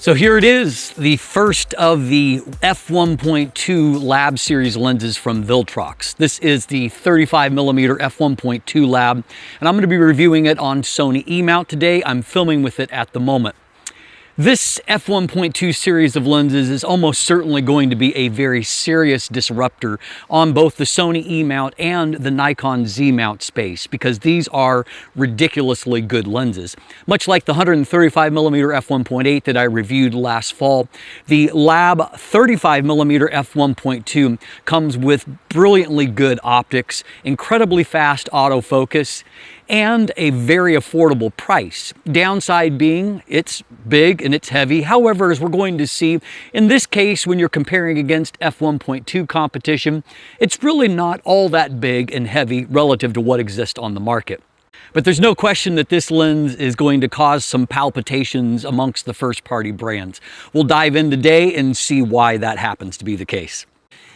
So here it is, the first of the F1.2 lab series lenses from Viltrox. This is the 35mm F1.2 lab, and I'm going to be reviewing it on Sony E-mount today. I'm filming with it at the moment. This F1.2 series of lenses is almost certainly going to be a very serious disruptor on both the Sony E-mount and the Nikon Z-mount space, because these are ridiculously good lenses. Much like the 135mm f1.8 that I reviewed last fall, the Lab 35mm f1.2 comes with brilliantly good optics, incredibly fast autofocus, and a very affordable price. Downside being it's big and it's heavy. However, as we're going to see, in this case, when you're comparing against f1.2 competition, it's really not all that big and heavy relative to what exists on the market. But there's no question that this lens is going to cause some palpitations amongst the first-party brands. We'll dive in today and see why that happens to be the case.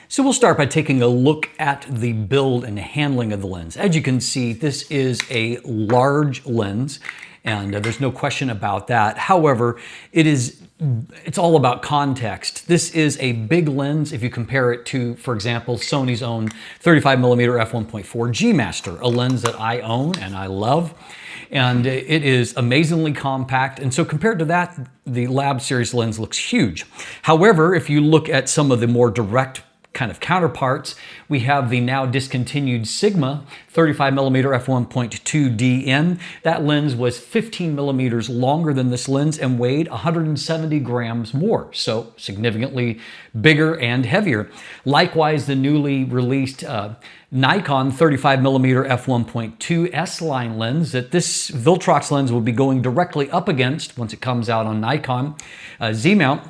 So we'll start by taking a look at the build and handling of the lens. As you can see, this is a large lens, and there's no question about that. However, it's all about context. This is a big lens if you compare it to, for example, Sony's own 35mm f1.4 G Master, a lens that I own and I love. And it is amazingly compact. And so compared to that, the Lab Series lens looks huge. However, if you look at some of the more direct kind of counterparts, we have the now discontinued Sigma 35mm f1.2 DN. That lens was 15 millimeters longer than this lens and weighed 170 grams more, so significantly bigger and heavier. Likewise, the newly released Nikon 35mm f1.2 S-line lens that this Viltrox lens will be going directly up against once it comes out on Nikon Z-mount.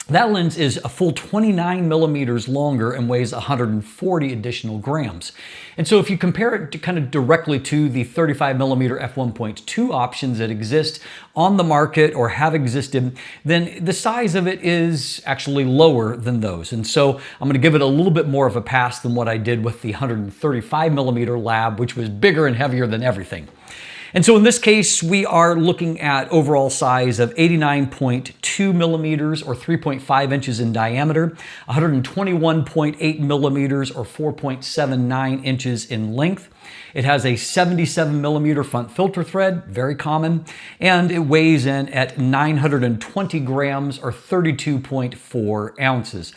That lens is a full 29 millimeters longer and weighs 140 additional grams. And so if you compare it to kind of directly to the 35mm f1.2 options that exist on the market or have existed, then the size of it is actually lower than those. And so I'm going to give it a little bit more of a pass than what I did with the 135mm Lab, which was bigger and heavier than everything. And so in this case, we are looking at overall size of 89.2 millimeters or 3.5 inches in diameter, 121.8 millimeters or 4.79 inches in length. It has a 77 millimeter front filter thread, very common, and it weighs in at 920 grams or 32.4 ounces.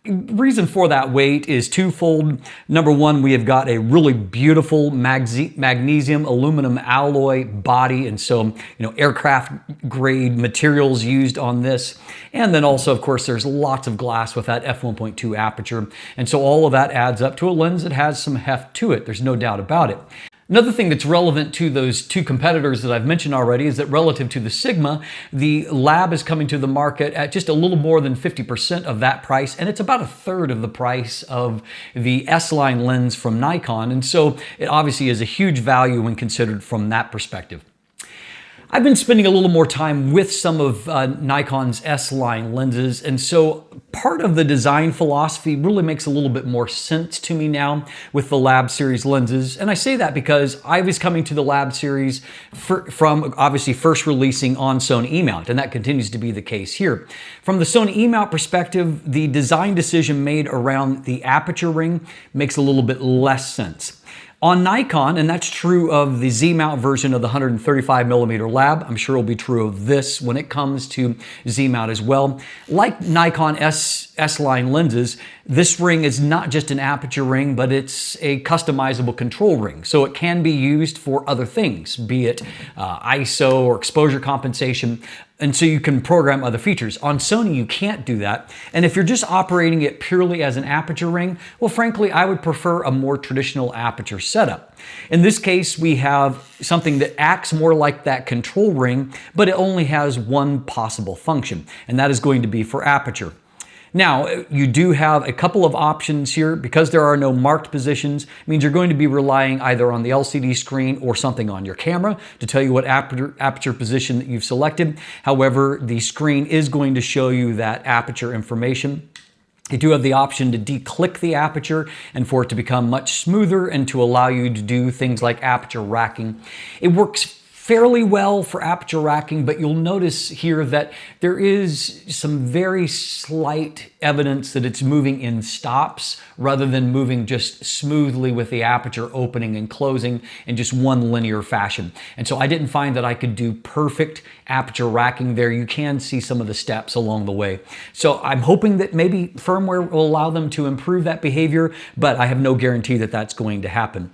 Reason for that weight is twofold. Number one, we have got a really beautiful magnesium aluminum alloy body, and so aircraft grade materials used on this. And then also, of course, there's lots of glass with that f1.2 aperture, and so all of that adds up to a lens that has some heft to it. There's no doubt about it. Another thing that's relevant to those two competitors that I've mentioned already is that relative to the Sigma, the Lab is coming to the market at just a little more than 50% of that price, and it's about a third of the price of the S-line lens from Nikon, and so it obviously is a huge value when considered from that perspective. I've been spending a little more time with some of Nikon's S-line lenses, and so part of the design philosophy really makes a little bit more sense to me now with the Lab Series lenses. And I say that because I was coming to the Lab Series from obviously first releasing on Sony E-mount, and that continues to be the case here. From the Sony E-mount perspective, the design decision made around the aperture ring makes a little bit less sense. On Nikon, and that's true of the Z-mount version of the 135mm Lab, I'm sure it'll be true of this when it comes to Z-mount as well. Like Nikon S-line lenses, this ring is not just an aperture ring, but it's a customizable control ring. So it can be used for other things, be it ISO or exposure compensation. And so you can program other features. On Sony, you can't do that. And if you're just operating it purely as an aperture ring, well, frankly, I would prefer a more traditional aperture setup. In this case, we have something that acts more like that control ring, but it only has one possible function, and that is going to be for aperture. Now, you do have a couple of options here. Because there are no marked positions, it means you're going to be relying either on the LCD screen or something on your camera to tell you what aperture position that you've selected. However, the screen is going to show you that aperture information. You do have the option to declick the aperture and for it to become much smoother and to allow you to do things like aperture racking. It works fairly well for aperture racking, but you'll notice here that there is some very slight evidence that it's moving in stops rather than moving just smoothly with the aperture opening and closing in just one linear fashion. And so I didn't find that I could do perfect aperture racking there. You can see some of the steps along the way. So I'm hoping that maybe firmware will allow them to improve that behavior, but I have no guarantee that that's going to happen.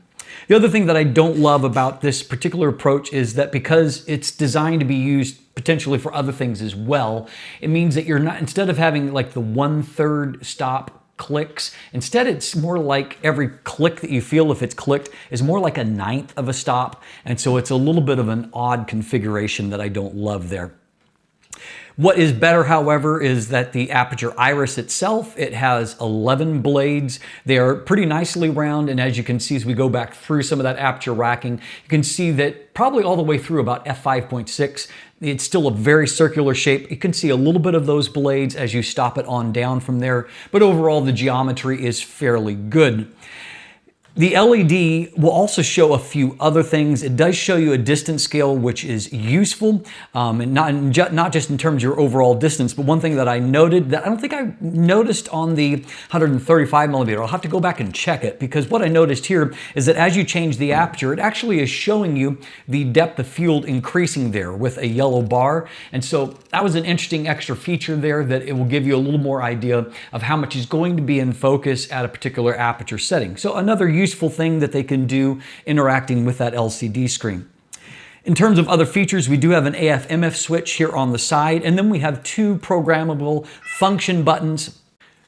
The other thing that I don't love about this particular approach is that because it's designed to be used potentially for other things as well, it means that you're not, instead of having like the 1/3 stop clicks, instead it's more like every click that you feel, if it's clicked, is more like 1/9 of a stop. And so it's a little bit of an odd configuration that I don't love there. What is better, however, is that the aperture iris itself, it has 11 blades. They are pretty nicely round, and as you can see, as we go back through some of that aperture racking, you can see that probably all the way through about f5.6, it's still a very circular shape. You can see a little bit of those blades as you stop it on down from there, but overall the geometry is fairly good. The LED will also show a few other things. It does show you a distance scale, which is useful, and not just in terms of your overall distance, but one thing that I noted that I don't think I noticed on the 135mm, I'll have to go back and check it, because what I noticed here is that as you change the aperture, it actually is showing you the depth of field increasing there with a yellow bar. And so that was an interesting extra feature there, that it will give you a little more idea of how much is going to be in focus at a particular aperture setting. So another useful thing that they can do interacting with that LCD screen. In terms of other features, we do have an AF/MF switch here on the side, and then we have two programmable function buttons.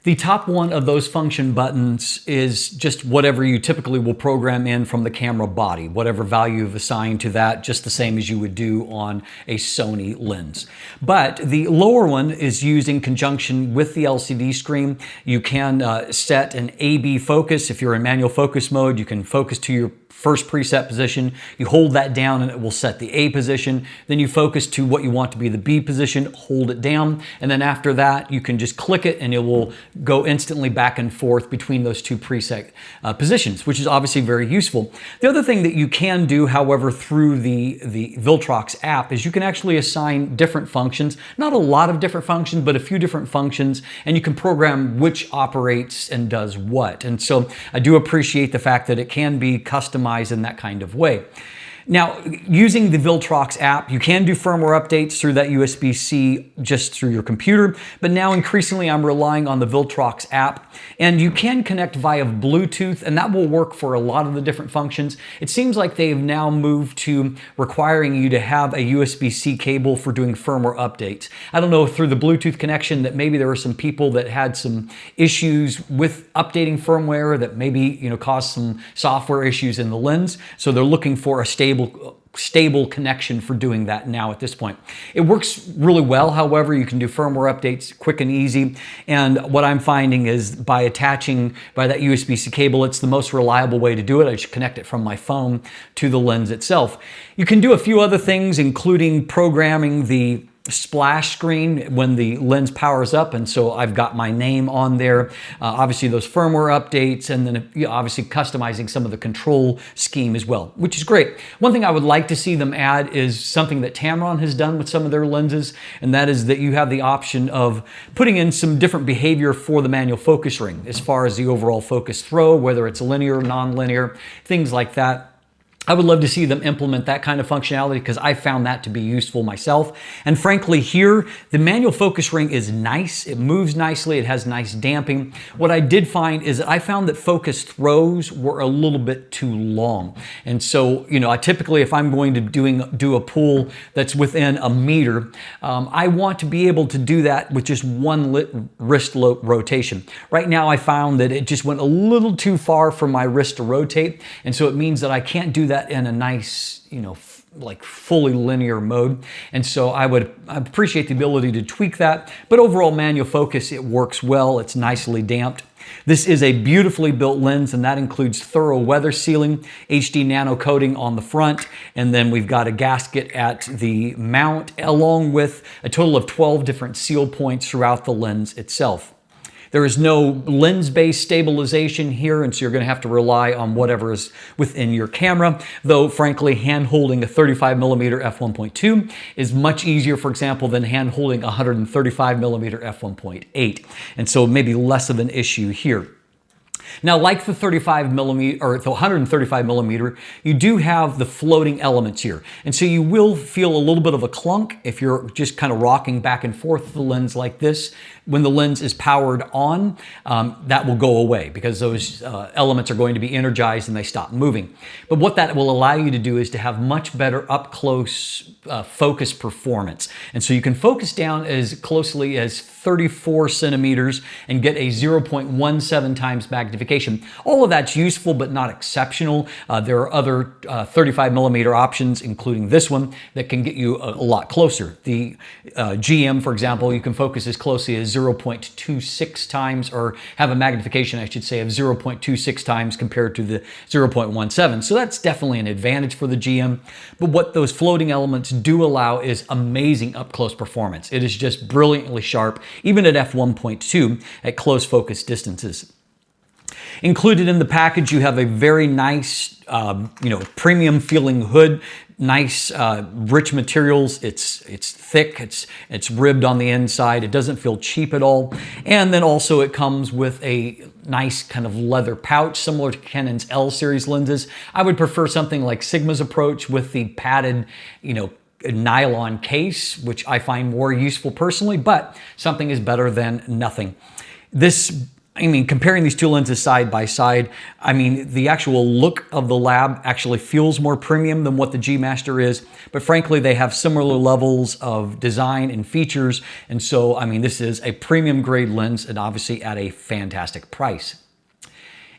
The top one of those function buttons is just whatever you typically will program in from the camera body, whatever value you've assigned to that, just the same as you would do on a Sony lens. But the lower one is used in conjunction with the LCD screen. You can set an AB focus. If you're in manual focus mode, you can focus to your first preset position. You hold that down and it will set the A position. Then you focus to what you want to be the B position, hold it down. And then after that, you can just click it and it will go instantly back and forth between those two preset positions, which is obviously very useful. The other thing that you can do, however, through the Viltrox app is you can actually assign different functions, not a lot of different functions, but a few different functions, and you can program which operates and does what. And so I do appreciate the fact that it can be customized in that kind of way. Now, using the Viltrox app, you can do firmware updates through that USB-C just through your computer, but now increasingly I'm relying on the Viltrox app, and you can connect via Bluetooth, and that will work for a lot of the different functions. It seems like they've now moved to requiring you to have a USB-C cable for doing firmware updates. I don't know, through the Bluetooth connection, that maybe there were some people that had some issues with updating firmware that maybe, caused some software issues in the lens, so they're looking for a stable connection for doing that now at this point. It works really well, however. You can do firmware updates quick and easy, and what I'm finding is by attaching by that USB-C cable, it's the most reliable way to do it. I just connect it from my phone to the lens itself. You can do a few other things, including programming the splash screen when the lens powers up, and so I've got my name on there. Obviously those firmware updates, and then obviously customizing some of the control scheme as well, which is great. One thing I would like to see them add is something that Tamron has done with some of their lenses, and that is that you have the option of putting in some different behavior for the manual focus ring as far as the overall focus throw, whether it's linear, non-linear, things like that. I would love to see them implement that kind of functionality, because I found that to be useful myself. And frankly, here, the manual focus ring is nice. It moves nicely. It has nice damping. What I did find is that I found that focus throws were a little bit too long. And so, I typically, if I'm going to do a pull that's within a meter, I want to be able to do that with just one wrist rotation. Right now, I found that it just went a little too far for my wrist to rotate. And so it means that I can't do that in a nice, like fully linear mode. And so I appreciate the ability to tweak that, but overall manual focus, it works well. It's nicely damped. This is a beautifully built lens, and that includes thorough weather sealing, HD nano coating on the front, and then we've got a gasket at the mount, along with a total of 12 different seal points throughout the lens itself. There is no lens-based stabilization here, and so you're going to have to rely on whatever is within your camera, though frankly hand-holding a 35mm f1.2 is much easier, for example, than hand-holding a 135mm f1.8, and so maybe less of an issue here. Now, like the 35mm or the 135mm, you do have the floating elements here. And so you will feel a little bit of a clunk if you're just kind of rocking back and forth the lens like this. When the lens is powered on, that will go away because those elements are going to be energized and they stop moving. But what that will allow you to do is to have much better up close focus performance. And so you can focus down as closely as 34 centimeters and get a 0.17 times magnification. All of that's useful, but not exceptional. There are other 35mm options, including this one, that can get you a lot closer. The GM, for example, you can focus as closely as 0.26 times, or have a magnification, I should say, of 0.26 times compared to the 0.17. So that's definitely an advantage for the GM. But what those floating elements do allow is amazing up-close performance. It is just brilliantly sharp, even at f1.2 at close focus distances. Included in the package, you have a very nice, premium feeling hood. Nice, rich materials. It's thick. It's ribbed on the inside. It doesn't feel cheap at all. And then also it comes with a nice kind of leather pouch, similar to Canon's L series lenses. I would prefer something like Sigma's approach with the padded, nylon case, which I find more useful personally, but something is better than nothing. Comparing these two lenses side by side, the actual look of the Lab actually feels more premium than what the G Master is, but frankly, they have similar levels of design and features, and so, this is a premium grade lens and obviously at a fantastic price.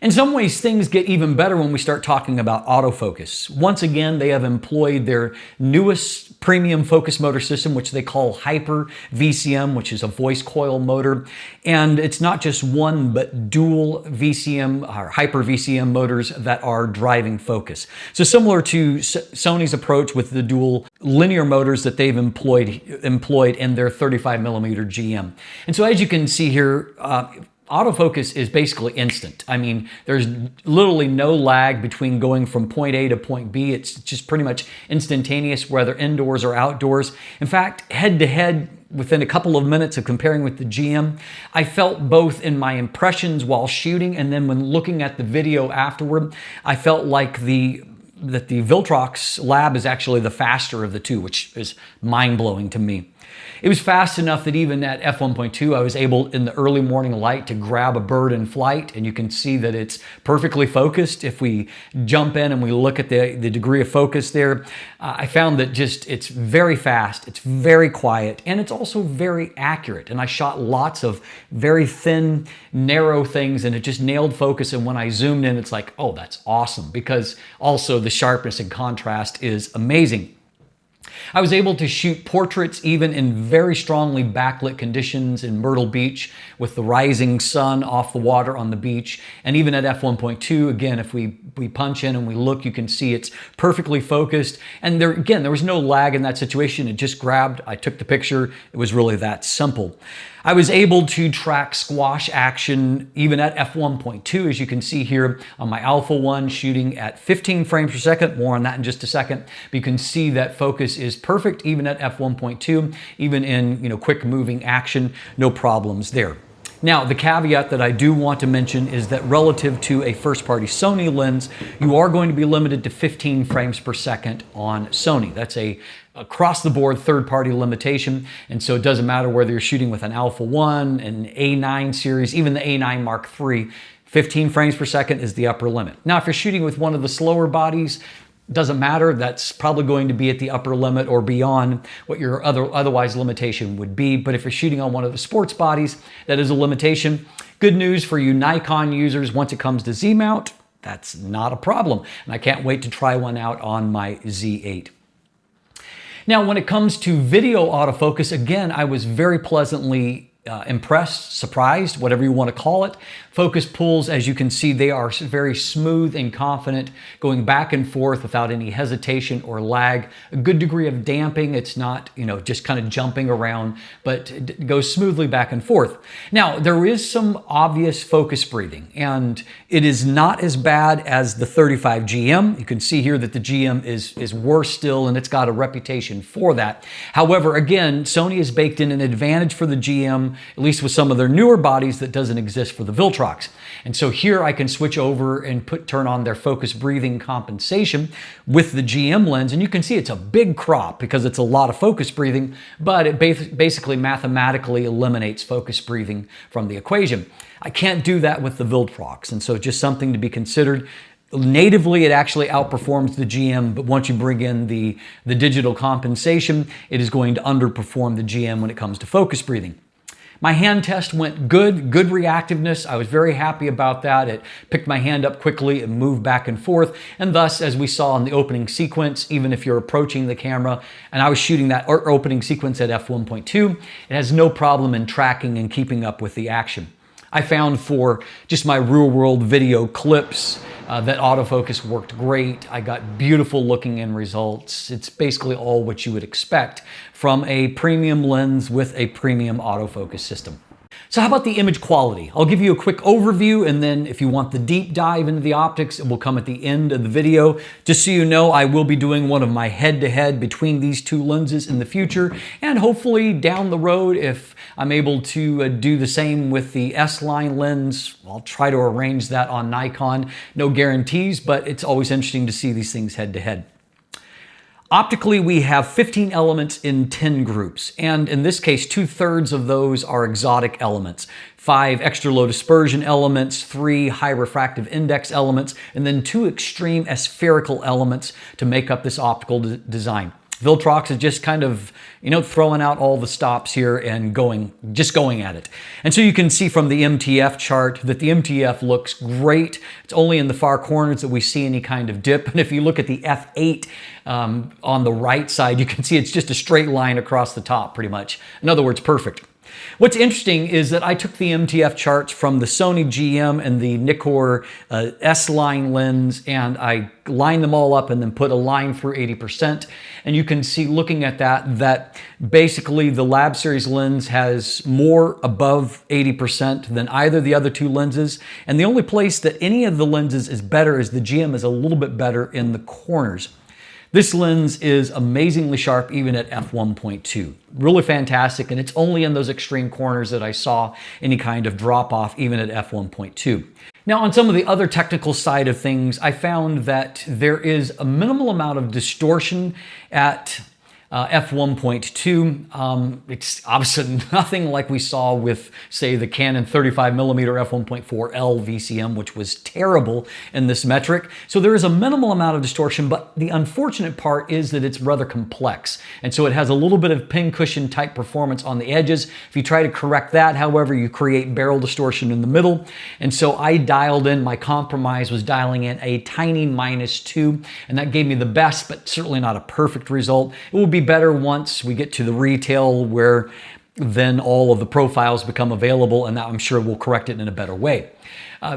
In some ways, things get even better when we start talking about autofocus. Once again, they have employed their newest premium focus motor system, which they call Hyper VCM, which is a voice coil motor. And it's not just one, but dual VCM or Hyper VCM motors that are driving focus. So similar to Sony's approach with the dual linear motors that they've employed in their 35mm GM. And so as you can see here, autofocus is basically instant. There's literally no lag between going from point A to point B. It's just pretty much instantaneous, whether indoors or outdoors. In fact, head to head, within a couple of minutes of comparing with the GM, I felt both in my impressions while shooting and then when looking at the video afterward, I felt like that the Viltrox Lab is actually the faster of the two, which is mind-blowing to me. It was fast enough that even at f1.2, I was able in the early morning light to grab a bird in flight, and you can see that it's perfectly focused. If we jump in and we look at the degree of focus there, I found that it's very fast, it's very quiet, and it's also very accurate. And I shot lots of very thin, narrow things, and it just nailed focus. And when I zoomed in, it's like, oh, that's awesome, because also the sharpness and contrast is amazing. I was able to shoot portraits even in very strongly backlit conditions in Myrtle Beach with the rising sun off the water on the beach. And even at f1.2, again, if we punch in and we look, you can see it's perfectly focused. And there was no lag in that situation. It just grabbed, I took the picture. It was really that simple. I was able to track squash action even at f1.2, as you can see here on my Alpha 1 shooting at 15 frames per second. More on that in just a second. But you can see that focus is perfect even at f1.2, even in quick moving action, no problems there. Now, the caveat that I do want to mention is that relative to a first-party Sony lens, you are going to be limited to 15 frames per second on Sony. That's a across-the-board third-party limitation, and so it doesn't matter whether you're shooting with an Alpha 1, an A9 series, even the A9 Mark III, 15 frames per second is the upper limit. Now, if you're shooting with one of the slower bodies, doesn't matter, that's probably going to be at the upper limit or beyond what your otherwise limitation would be. But if you're shooting on one of the sports bodies, that is a limitation. Good news for you Nikon users, once it comes to Z-mount, that's not a problem. And I can't wait to try one out on my Z8. Now, when it comes to video autofocus, again, I was very pleasantly impressed, surprised, whatever you want to call it. Focus pulls, as you can see, they are very smooth and confident, going back and forth without any hesitation or lag. A good degree of damping. It's not, just kind of jumping around, but it goes smoothly back and forth. Now, there is some obvious focus breathing, and it is not as bad as the 35 GM. You can see here that the GM is worse still, and it's got a reputation for that. However, again, Sony has baked in an advantage for the GM, at least with some of their newer bodies, that doesn't exist for the Viltrox. And so here I can switch over and turn on their focus breathing compensation with the GM lens, and you can see it's a big crop because it's a lot of focus breathing, but it basically mathematically eliminates focus breathing from the equation. I can't do that with the Viltrox, and so just something to be considered. Natively, it actually outperforms the GM, but once you bring in the digital compensation, it is going to underperform the GM when it comes to focus breathing. My hand test went good reactiveness. I was very happy about that. It picked my hand up quickly and moved back and forth. And thus, as we saw in the opening sequence, even if you're approaching the camera, and I was shooting that opening sequence at f1.2, it has no problem in tracking and keeping up with the action. I found for just my real world video clips that autofocus worked great. I got beautiful looking end results. It's basically all what you would expect from a premium lens with a premium autofocus system. So how about the image quality? I'll give you a quick overview, and then if you want the deep dive into the optics, it will come at the end of the video. Just so you know, I will be doing one of my head-to-head between these two lenses in the future, and hopefully down the road, if I'm able to do the same with the S-line lens, I'll try to arrange that on Nikon. No guarantees, but it's always interesting to see these things head-to-head. Optically, we have 15 elements in 10 groups, and in this case, 2/3 of those are exotic elements. 5 extra low dispersion elements, 3 high refractive index elements, and then 2 extreme aspherical elements to make up this optical design. Viltrox is just kind of, throwing out all the stops here and just going at it. And so you can see from the MTF chart that the MTF looks great. It's only in the far corners that we see any kind of dip. And if you look at the F8 on the right side, you can see it's just a straight line across the top pretty much. In other words, perfect. What's interesting is that I took the MTF charts from the Sony GM and the Nikkor S-line lens, and I lined them all up and then put a line through 80%. And you can see, looking at that basically the Lab Series lens has more above 80% than either of the other two lenses. And the only place that any of the lenses is better is the GM is a little bit better in the corners. This lens is amazingly sharp even at f1.2. Really fantastic, and it's only in those extreme corners that I saw any kind of drop off even at f1.2. Now, on some of the other technical side of things, I found that there is a minimal amount of distortion at f1.2. It's obviously nothing like we saw with, say, the Canon 35mm f1.4L VCM, which was terrible in this metric. So there is a minimal amount of distortion, but the unfortunate part is that it's rather complex. And so it has a little bit of pincushion type performance on the edges. If you try to correct that, however, you create barrel distortion in the middle. And so I dialed in, my compromise was dialing in a tiny -2, and that gave me the best, but certainly not a perfect result. It will be better once we get to the retail, where then all of the profiles become available, and that I'm sure will correct it in a better way.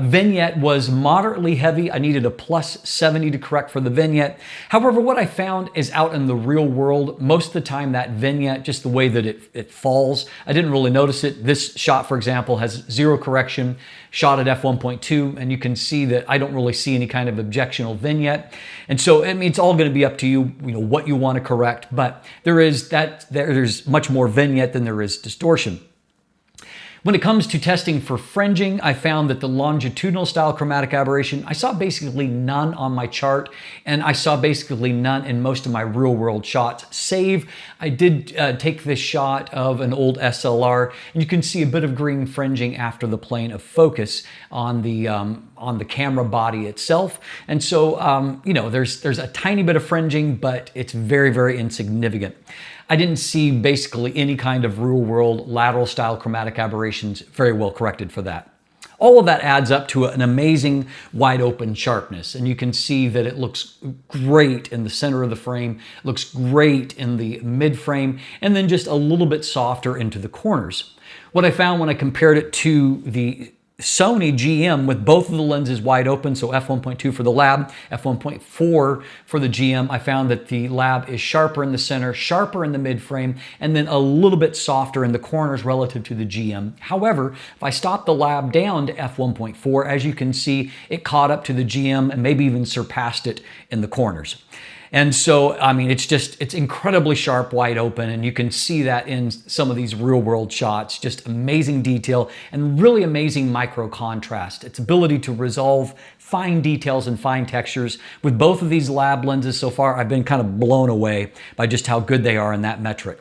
Vignette was moderately heavy. I needed a +70 to correct for the vignette. However, what I found is out in the real world, most of the time that vignette, just the way that it falls, I didn't really notice it. This shot, for example, has 0 correction, shot at f1.2, and you can see that I don't really see any kind of objectional vignette. And so, I mean, it's all going to be up to you, what you want to correct, but there's much more vignette than there is distortion. When it comes to testing for fringing, I found that the longitudinal style chromatic aberration, I saw basically none on my chart, and I saw basically none in most of my real world shots. Save, I did take this shot of an old SLR, and you can see a bit of green fringing after the plane of focus on the camera body itself. And so, there's a tiny bit of fringing, but it's very, very insignificant. I didn't see basically any kind of real world lateral style chromatic aberrations, very well corrected for that. All of that adds up to an amazing wide open sharpness. And you can see that it looks great in the center of the frame, looks great in the mid frame, and then just a little bit softer into the corners. What I found when I compared it to the Sony GM with both of the lenses wide open, so f1.2 for the lab, f1.4 for the GM, I found that the lab is sharper in the center, sharper in the mid frame, and then a little bit softer in the corners relative to the GM. However, if I stop the lab down to f1.4, as you can see, it caught up to the GM and maybe even surpassed it in the corners. And so, I mean, it's incredibly sharp, wide open, and you can see that in some of these real world shots. Just amazing detail and really amazing micro contrast. Its ability to resolve fine details and fine textures. With both of these lab lenses so far, I've been kind of blown away by just how good they are in that metric.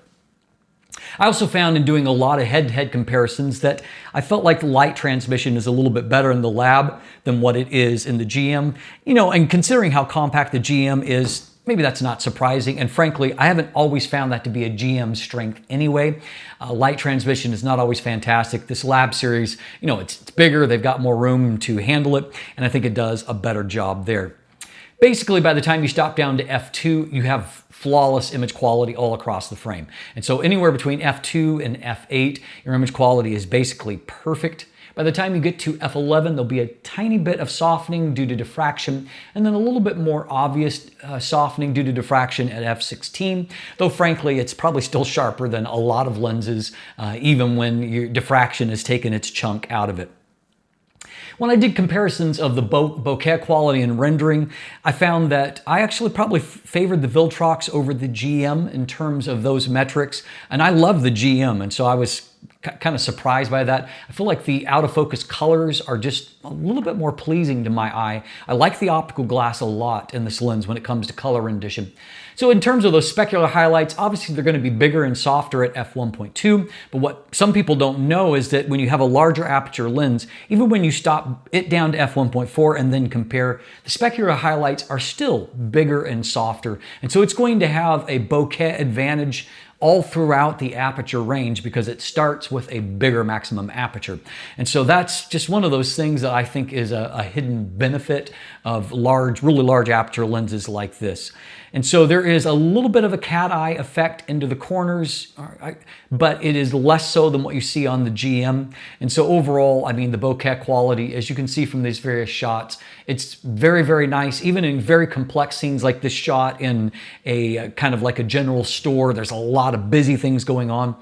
I also found in doing a lot of head-to-head comparisons that I felt like the light transmission is a little bit better in the lab than what it is in the GM. You know, and considering how compact the GM is, maybe that's not surprising, and frankly, I haven't always found that to be a GM strength anyway. Light transmission is not always fantastic. This Lab series, you know, it's bigger, they've got more room to handle it, and I think it does a better job there. Basically, by the time you stop down to f2, you have flawless image quality all across the frame. And so anywhere between f2 and f8, your image quality is basically perfect. By the time you get to f11, there'll be a tiny bit of softening due to diffraction, and then a little bit more obvious softening due to diffraction at f16, though frankly, it's probably still sharper than a lot of lenses, even when your diffraction has taken its chunk out of it. When I did comparisons of the bokeh quality and rendering, I found that I actually probably favored the Viltrox over the GM in terms of those metrics, and I love the GM, and so I was kind of surprised by that. I feel like the out-of-focus colors are just a little bit more pleasing to my eye. I like the optical glass a lot in this lens when it comes to color rendition. So in terms of those specular highlights, obviously they're going to be bigger and softer at f1.2, but what some people don't know is that when you have a larger aperture lens, even when you stop it down to f1.4 and then compare, the specular highlights are still bigger and softer. And so it's going to have a bokeh advantage all throughout the aperture range because it starts with a bigger maximum aperture. And so that's just one of those things that I think is a hidden benefit of really large aperture lenses like this. And so there is a little bit of a cat eye effect into the corners, but it is less so than what you see on the GM. And so overall, I mean, the bokeh quality, as you can see from these various shots, it's very, very nice. Even in very complex scenes like this shot in a kind of like a general store, there's a lot of busy things going on.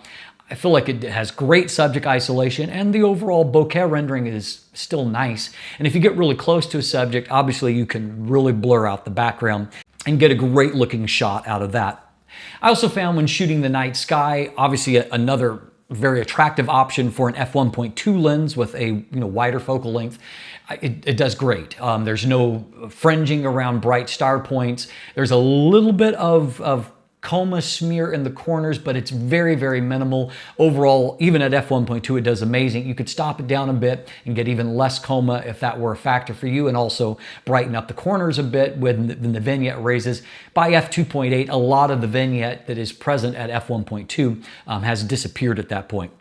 I feel like it has great subject isolation, and the overall bokeh rendering is still nice. And if you get really close to a subject, obviously you can really blur out the background and get a great looking shot out of that. I also found when shooting the night sky, obviously another very attractive option for an f1.2 lens with a wider focal length. It does great. There's no fringing around bright star points. There's a little bit of coma smear in the corners, but it's very, very minimal. Overall, even at f1.2, it does amazing. You could stop it down a bit and get even less coma if that were a factor for you, and also brighten up the corners a bit when the vignette raises. By f2.8, a lot of the vignette that is present at f1.2 has disappeared at that point.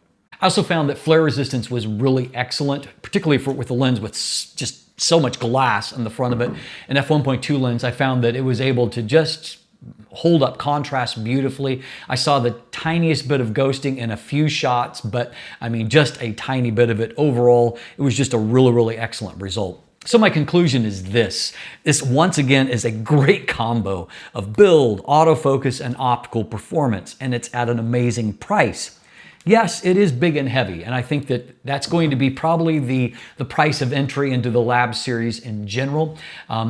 I also found that flare resistance was really excellent, particularly with a lens with just so much glass in the front of it. An f1.2 lens, I found that it was able to just hold up contrast beautifully. I saw the tiniest bit of ghosting in a few shots, but I mean, just a tiny bit of it. Overall, it was just a really, really excellent result. So my conclusion is this. This once again is a great combo of build, autofocus, and optical performance, and it's at an amazing price. Yes, it is big and heavy, and I think that that's going to be probably the price of entry into the Lab series in general.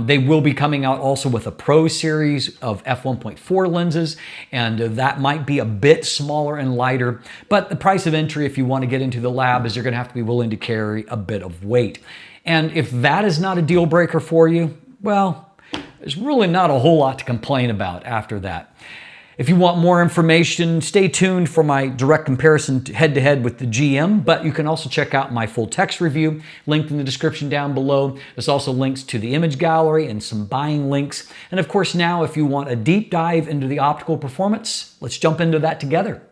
They will be coming out also with a Pro series of f1.4 lenses, and that might be a bit smaller and lighter, but the price of entry if you want to get into the Lab is you're going to have to be willing to carry a bit of weight. And if that is not a deal breaker for you, well, there's really not a whole lot to complain about after that. If you want more information, stay tuned for my direct comparison head-to-head with the GM, but you can also check out my full text review, linked in the description down below. There's also links to the image gallery and some buying links. And of course now, if you want a deep dive into the optical performance, let's jump into that together.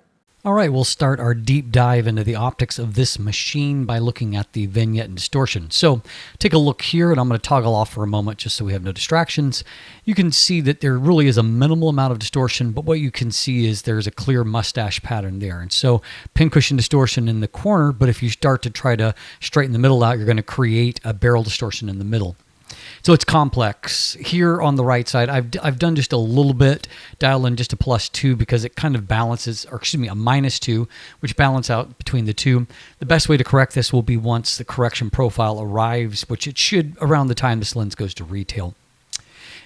All right, we'll start our deep dive into the optics of this machine by looking at the vignette and distortion. So take a look here, and I'm going to toggle off for a moment just so we have no distractions. You can see that there really is a minimal amount of distortion, but what you can see is there's a clear mustache pattern there. And so pincushion distortion in the corner, but if you start to try to straighten the middle out, you're going to create a barrel distortion in the middle. So it's complex. Here on the right side, I've done just a little bit, dial in just a +2 because it kind of balances, or excuse me, a -2, which balance out between the two. The best way to correct this will be once the correction profile arrives, which it should around the time this lens goes to retail.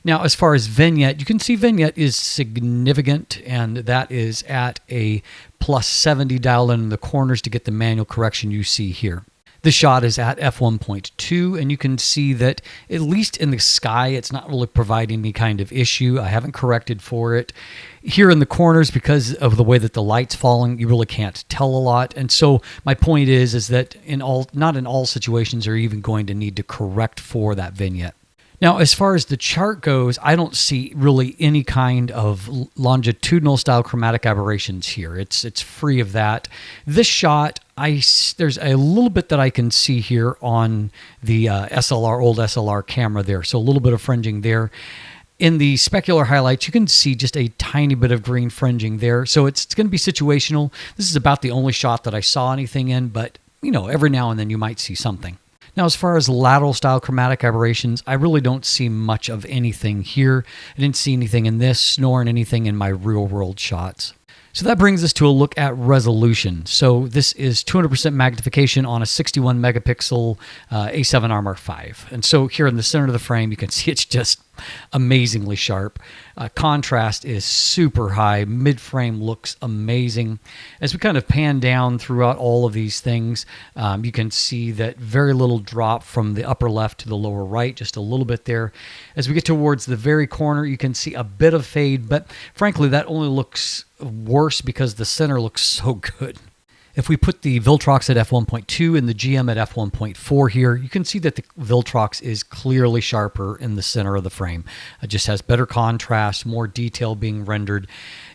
Now, as far as vignette, you can see vignette is significant, and that is at a +70 dial in the corners to get the manual correction you see here. The shot is at f1.2, and you can see that at least in the sky, it's not really providing any kind of issue. I haven't corrected for it. Here in the corners, because of the way that the light's falling, you really can't tell a lot. And so my point is that not in all situations are you even going to need to correct for that vignette. Now, as far as the chart goes, I don't see really any kind of longitudinal style chromatic aberrations here. It's free of that. This shot, there's a little bit that I can see here on the old SLR camera there. So a little bit of fringing there. In the specular highlights, you can see just a tiny bit of green fringing there. So it's going to be situational. This is about the only shot that I saw anything in, but every now and then you might see something. Now, as far as lateral style chromatic aberrations, I really don't see much of anything here. I didn't see anything in this, nor in anything in my real world shots. So that brings us to a look at resolution. So this is 200% magnification on a 61 megapixel A7R Mark V. And so here in the center of the frame, you can see it's just amazingly sharp. Contrast is super high. Mid-frame looks amazing. As we kind of pan down throughout all of these things, you can see that very little drop from the upper left to the lower right, just a little bit there. As we get towards the very corner, you can see a bit of fade, but frankly, that only looks worse because the center looks so good. If we put the Viltrox at f1.2 and the GM at f1.4 here, you can see that the Viltrox is clearly sharper in the center of the frame. It just has better contrast, more detail being rendered.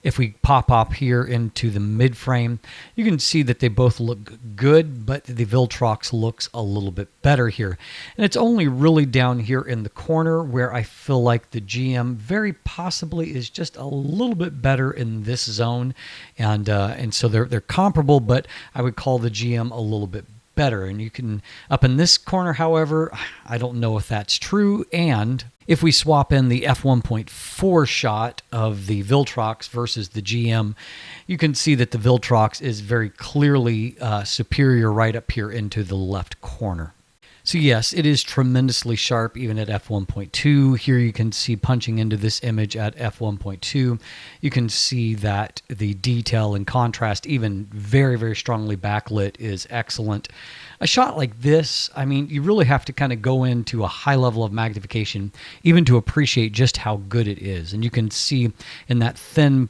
If we pop up here into the mid frame, you can see that they both look good, but the Viltrox looks a little bit better here. And it's only really down here in the corner where I feel like the GM very possibly is just a little bit better in this zone. And so they're comparable, but I would call the GM a little bit better. And you can, up in this corner, however, I don't know if that's true. And if we swap in the f1.4 shot of the Viltrox versus the GM, you can see that the Viltrox is very clearly superior right up here into the left corner. So yes, it is tremendously sharp even at f1.2. Here you can see punching into this image at f1.2. You can see that the detail and contrast, even very, very strongly backlit, is excellent. A shot like this, I mean, you really have to kind of go into a high level of magnification even to appreciate just how good it is. And you can see in that thin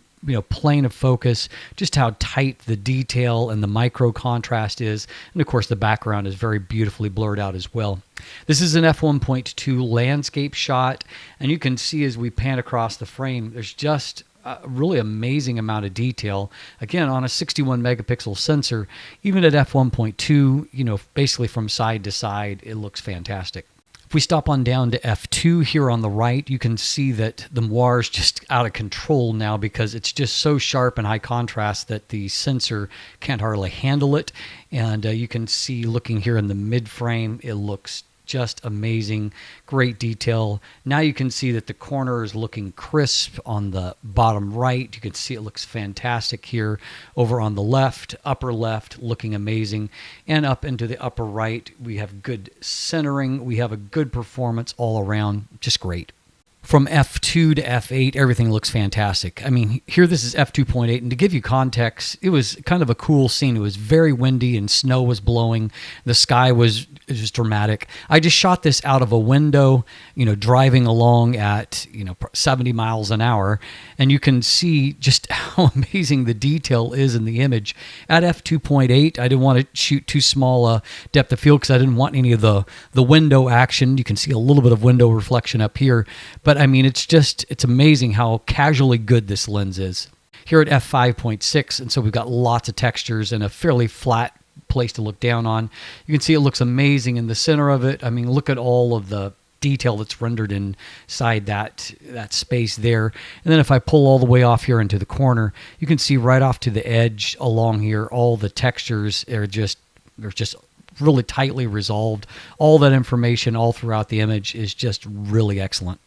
plane of focus, just how tight the detail and the micro contrast is. And of course, the background is very beautifully blurred out as well. This is an f1.2 landscape shot, and you can see as we pan across the frame, there's just a really amazing amount of detail. Again, on a 61 megapixel sensor, even at f1.2, basically from side to side, it looks fantastic. If we stop on down to f2 here on the right, you can see that the moire is just out of control now because it's just so sharp and high contrast that the sensor can't hardly handle it. And you can see looking here in the mid frame, it looks just amazing, great detail. Now you can see that the corner is looking crisp on the bottom right. You can see it looks fantastic here. Over on the left, upper left, looking amazing. And up into the upper right, we have good centering. We have a good performance all around, just great. From f2 to f8, everything looks fantastic. I mean, here this is f2.8, and to give you context, it was kind of a cool scene. It was very windy and snow was blowing. The sky was just dramatic. I just shot this out of a window, driving along at, 70 miles an hour, and you can see just how amazing the detail is in the image. At f2.8, I didn't want to shoot too small a depth of field because I didn't want any of the window action. You can see a little bit of window reflection up here, but I mean, it's amazing how casually good this lens is. Here at f5.6, and so we've got lots of textures and a fairly flat place to look down on. You can see it looks amazing in the center of it. I mean, look at all of the detail that's rendered inside that space there. And then if I pull all the way off here into the corner, you can see right off to the edge along here, all the textures are just really tightly resolved. All that information all throughout the image is just really excellent.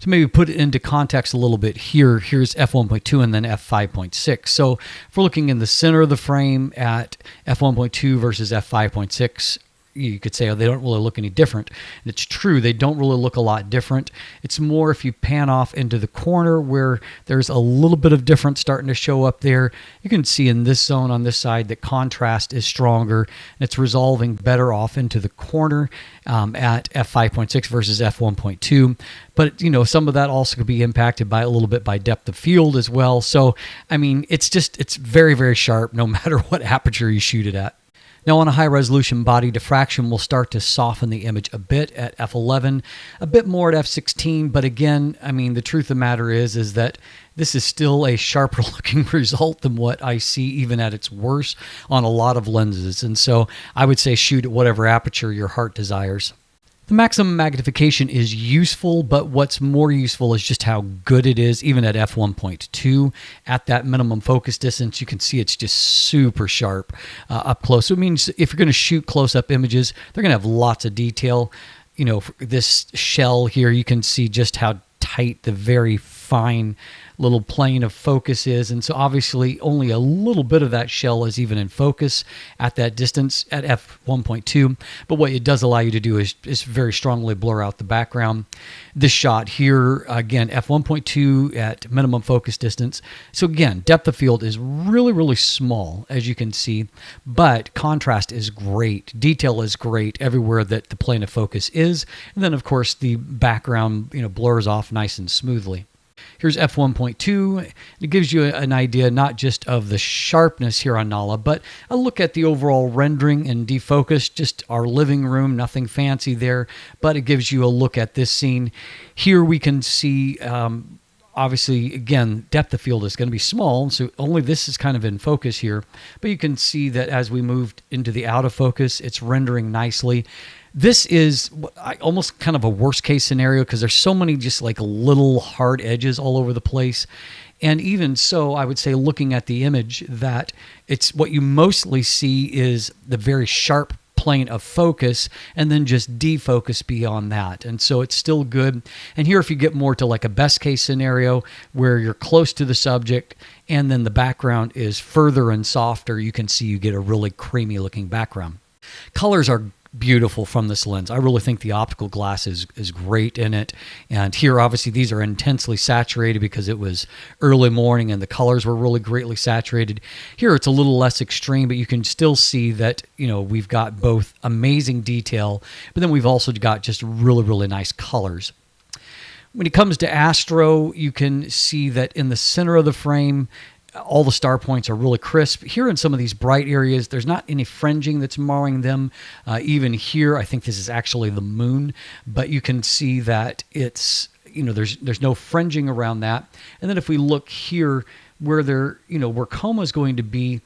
To maybe put it into context a little bit here, here's f1.2 and then f5.6. So if we're looking in the center of the frame at f1.2 versus f5.6, you could say, oh, they don't really look any different. And it's true, they don't really look a lot different. It's more if you pan off into the corner where there's a little bit of difference starting to show up there. You can see in this zone on this side that contrast is stronger and it's resolving better off into the corner at f5.6 versus f1.2. But, you know, some of that also could be impacted by a little bit by depth of field as well. So, I mean, it's very, very sharp no matter what aperture you shoot it at. Now on a high resolution body, diffraction will start to soften the image a bit at f11, a bit more at f16, but again, I mean, the truth of the matter is that this is still a sharper looking result than what I see even at its worst on a lot of lenses. And so I would say shoot at whatever aperture your heart desires. The maximum magnification is useful, but what's more useful is just how good it is, even at f1.2. At that minimum focus distance, you can see it's just super sharp up close. So it means if you're going to shoot close-up images, they're going to have lots of detail. You know, for this shell here, you can see just how tight the very fine little plane of focus is, and so obviously only a little bit of that shell is even in focus at that distance at f1.2, but what it does allow you to do is very strongly blur out the background. This shot here, again, f1.2 at minimum focus distance, so again, depth of field is really, really small, as you can see, but contrast is great, detail is great everywhere that the plane of focus is, and then of course the background, you know, blurs off nice and smoothly. Here's f1.2. It gives you an idea not just of the sharpness here on Nala, but a look at the overall rendering and defocus, just our living room, nothing fancy there, but it gives you a look at this scene. Here we can see, obviously, again, depth of field is going to be small, so only this is kind of in focus here, but you can see that as we moved into the out of focus, it's rendering nicely. This is almost kind of a worst case scenario because there's so many just like little hard edges all over the place. And even so, I would say looking at the image that it's what you mostly see is the very sharp plane of focus and then just defocus beyond that. And so it's still good. And here if you get more to like a best case scenario where you're close to the subject and then the background is further and softer, you can see you get a really creamy looking background. Colors are beautiful from this lens. I really think the optical glass is great in it. And here, obviously, these are intensely saturated because it was early morning and the colors were really greatly saturated. Here, it's a little less extreme, but you can still see that, you know, we've got both amazing detail, but then we've also got just really, really nice colors. When it comes to astro, you can see that in the center of the frame, all the star points are really crisp. Here in some of these bright areas, there's not any fringing that's marring them. Even here, I think this is actually the moon, but you can see that it's, you know, there's no fringing around that. And then if we look here where where coma is going to be,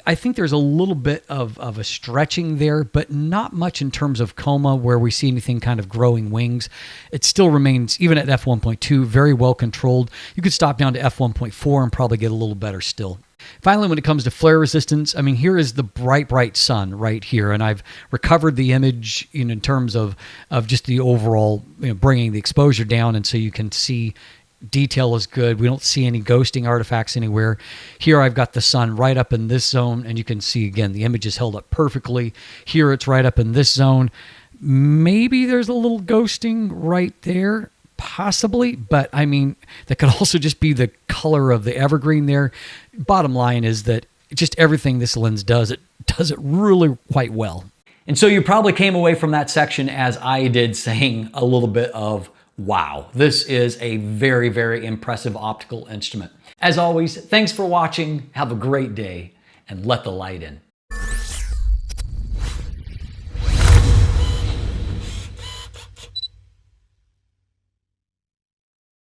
I think there's a little bit of a stretching there, but not much in terms of coma where we see anything kind of growing wings. It still remains, even at f1.2, very well controlled. You could stop down to f1.4 and probably get a little better still. Finally, when it comes to flare resistance, I mean, here is the bright, bright sun right here, and I've recovered the image in terms of just the overall, bringing the exposure down, and so you can see detail is good. We don't see any ghosting artifacts anywhere. Here I've got the sun right up in this zone, and you can see again the image is held up perfectly. Here it's right up in this zone. Maybe there's a little ghosting right there, possibly, but I mean that could also just be the color of the evergreen there. Bottom line is that just everything this lens does, it does it really quite well. And so you probably came away from that section as I did, saying a little bit of, wow, this is a very, very impressive optical instrument. As always, thanks for watching. Have a great day and let the light in.